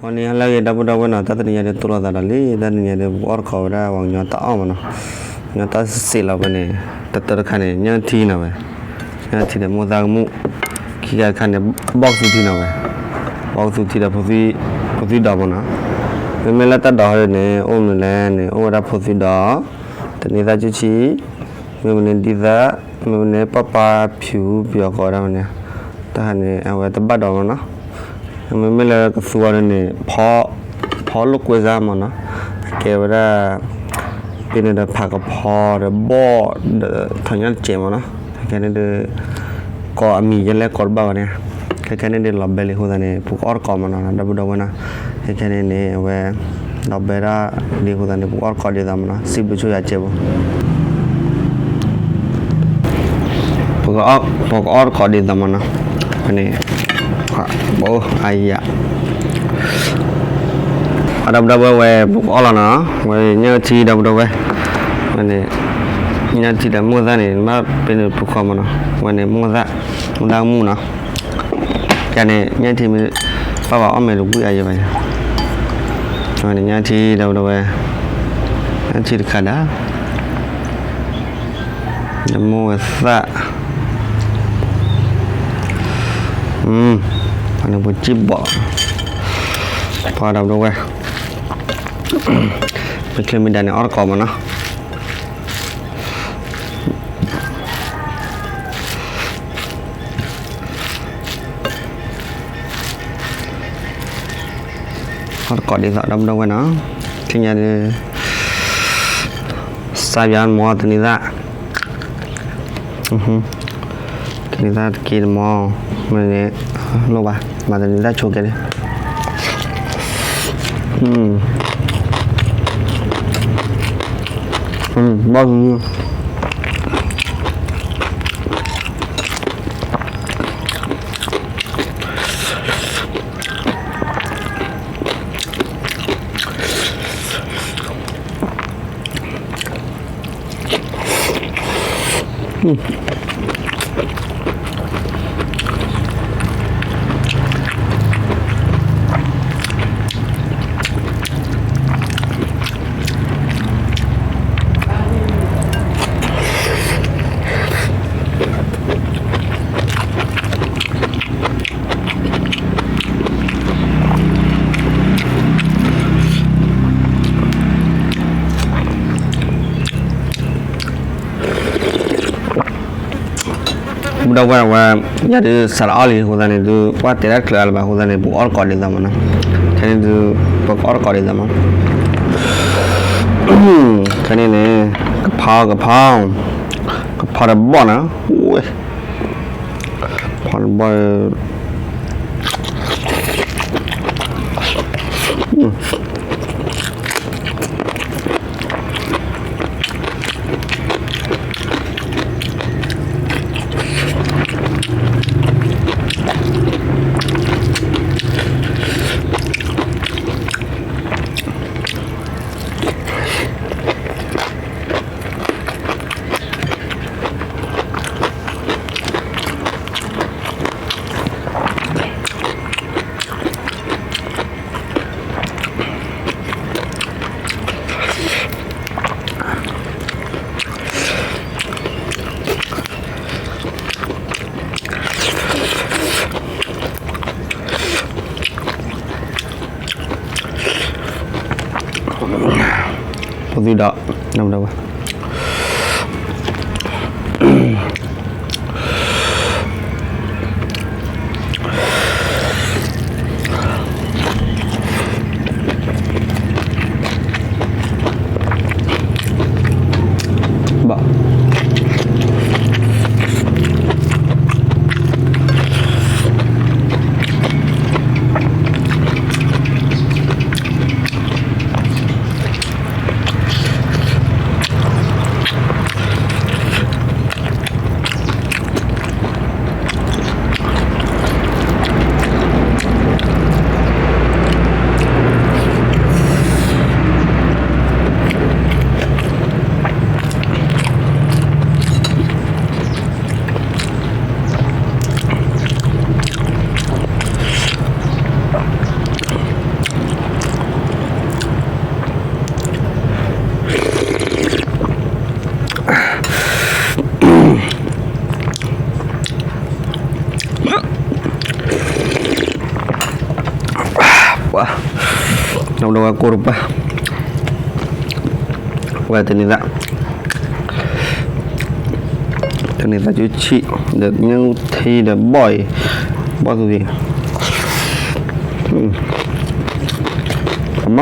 วันนี้เราจะดับนะแต่ตอนนี้จะตัวเราดัลลี่ตอนนี้จะวอร์กเอาได้วางยอดต่อมันนะยอดต่อสิลาวันนี้แต่ตัวขันเนี่ยยังทีนะเว้ยยังทีเนี่ยมุดางมุขี้การขันเนี่ยบ็อกซ์ทีนะเว้ยบ็อกซ์ทีละพอดีดับนะเมื่อเราตัดดอกเนี่ยโอ้ไม่เลยเนี่ยโอ้รับพอดีดอกแต่นี่ถ้าจุดชี้เมื่อเนี่ยดีซ่าเมื่อเนี่ยป้าผิวเปียกก็ได้เนี่ยแต่เนี่ยเอาไว้ตัดบัดดอกนะไม่เลยก็ส่วนนี้พอลูกกุยซ่ามันนะเกี่ยวกับเป็นเรื่องผักพอเรื่องบ่อทางนั้นเจ๋งนะแค่นี้เรื่องก็มีเยอะแล้วก็บ้าเนี่ยแค่นี้เรื่องลับเบลล์หัวเนี่ยพวกออร์กอมันนะดับนะแค่นี้เนี่ยเว้ยลับเบลล์ดีหัวเนี่ยพวกออร์กอดีดำนะสิบช่วยอาเจ็บพวกออร์กอดีดำนะอันนี้โอ้ไอ้ยะดับเว้ยพวกออร์นะเว้ยเนี่ยที่ดับเว้ยอันนี้เนี่ยที่ดับมือซ่าเนี่ยมาเป็นพวกเขามันนะวันนี้มือซ่ามือดางมือนะแค่นี้เนี่ยที่มีป้าว่าอ้อมไม่รู้อะไรไปวันนี้เนี่ยที่ดับเว้ยเนี่ยที่ขาดเนี่ยมือซ่าอันนี้บุจิบบ่พอดับเว้ยเป็นเครื่องบินในออร์กอมันนะออร์กอดีสักดับเว้ยนะที่นี่สายยานมอตัวนี้ละตัวนี้ละกินมอมันเนี่ยรู้ป่ะมาตัวนี้ละโชว์กันเลยบ้าจริงบุดว่าอย่าดูสารอะไรหัวใจนี่ดูว่าแต่ละคลาลบ้าหัวใจนี่บุกออร์กอดีดำนะแค่นี้ดูบุกออร์กอดีดำแค่นี้เนี่ยกระเพราระบ่อนะโอ้ยพอระบ่อพอดีดอกน้ำดาวบ่ Wah, udah aku rupa. Wah, ternyata cuci được nhưng thì là bỏi bao gì ấm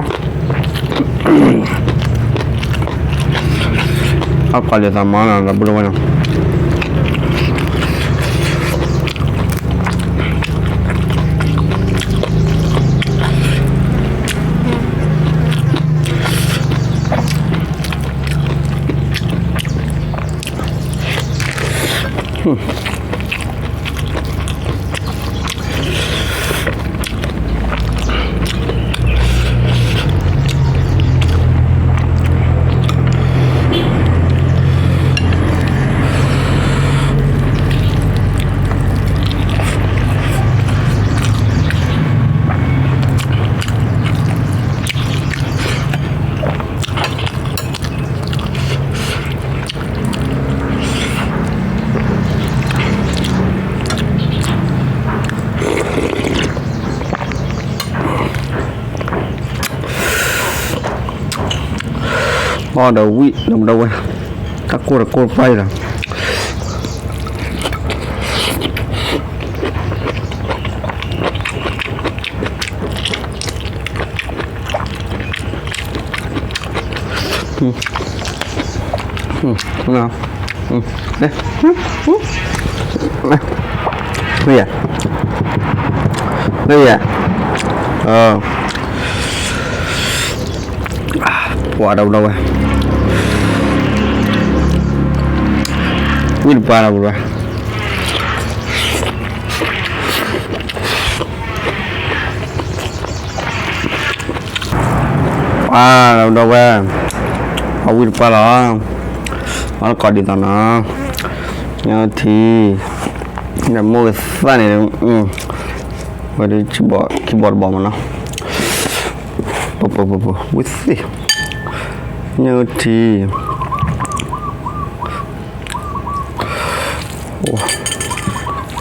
apa dia sama lah belum mana đầu vị nằm đâu ấy các cô là cô quay là nào đây đây à đây à quả đâu đâu à Wih parah bro. Đâu đâu à. Wih parah. Nó còn đi tao nó. Nhớ thì là mua cái pha này và đi keyboard bỏ mà nó. Bộ. Wih sih. Nhớ thì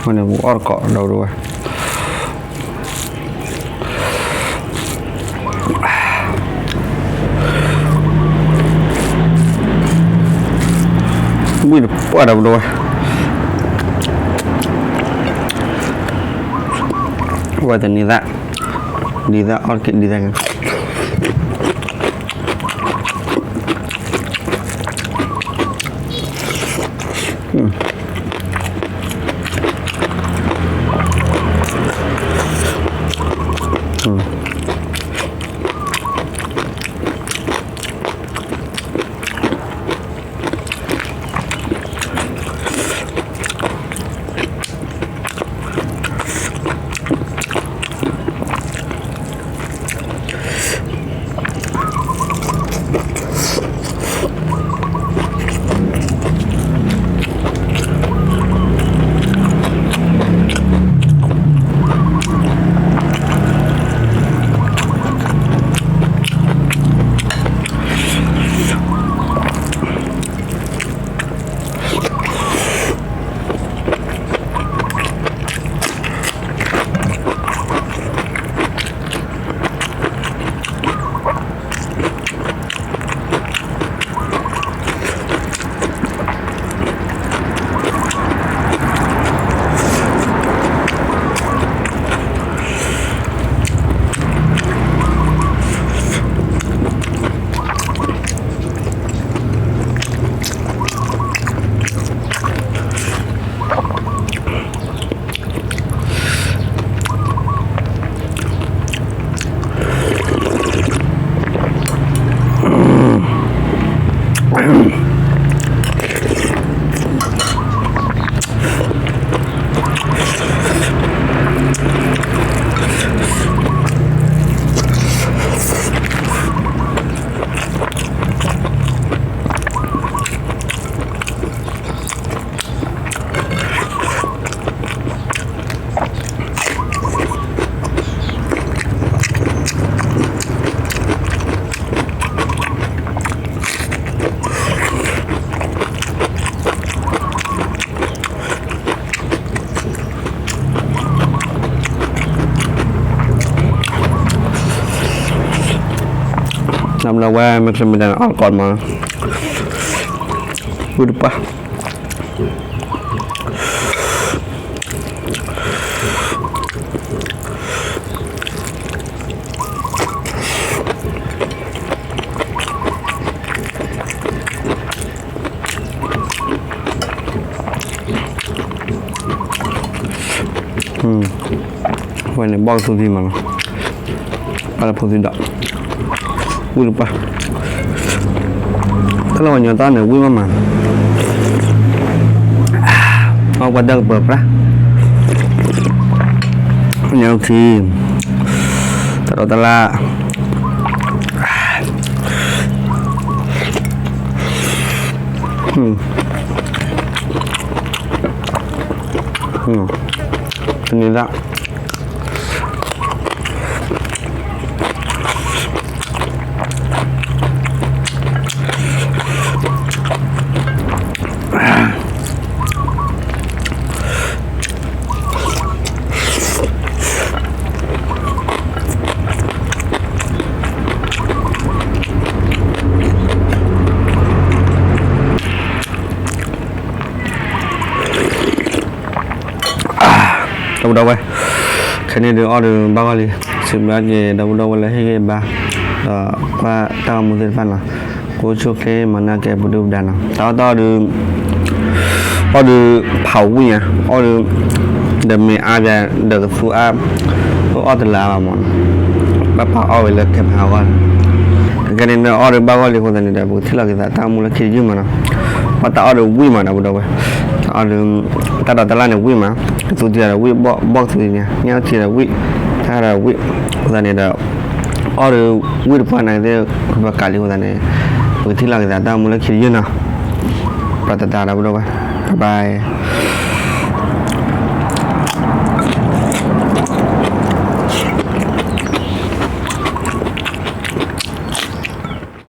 mana buat kok dah dua. Wih, apa dah dua. Wah, ni dah orchid di tangan. ำเราว่าไม่เคยมีการออกก่อนมาพูดปะวันนี้บอกสุดที่มันอะไรพอดีดอกพูดปะถ้าเราอย่างตอนเนี่ยวิ่งมาเอากระเดิกเปิดปะอย่างทีตลอดตลาดอันนี้ละđâu đâu vậy cái này được order bao nhiêu sự bán gì đâu là hay ba qua tao muốn tiền fan là cô chụp cái mà na cái bút đàn nào tao được order phẩu nhỉ order để mình ai ra được phụ am order là món bắt phẩu order là cái phẩu con cái này nó order bao nhiêu con này đã bút thiết là cái tao muốn là cái gì mà nó bắt tao order vui mà đâu đâu vậy order tao đặt là vui mà tụi thì là quý bóc tụi nha nhau thì là quý thay là quý cái này là order quý được phần này thì và cả liên quan này bởi thì là người ta muốn lấy cái gì nào và ta đâu đâu bye bye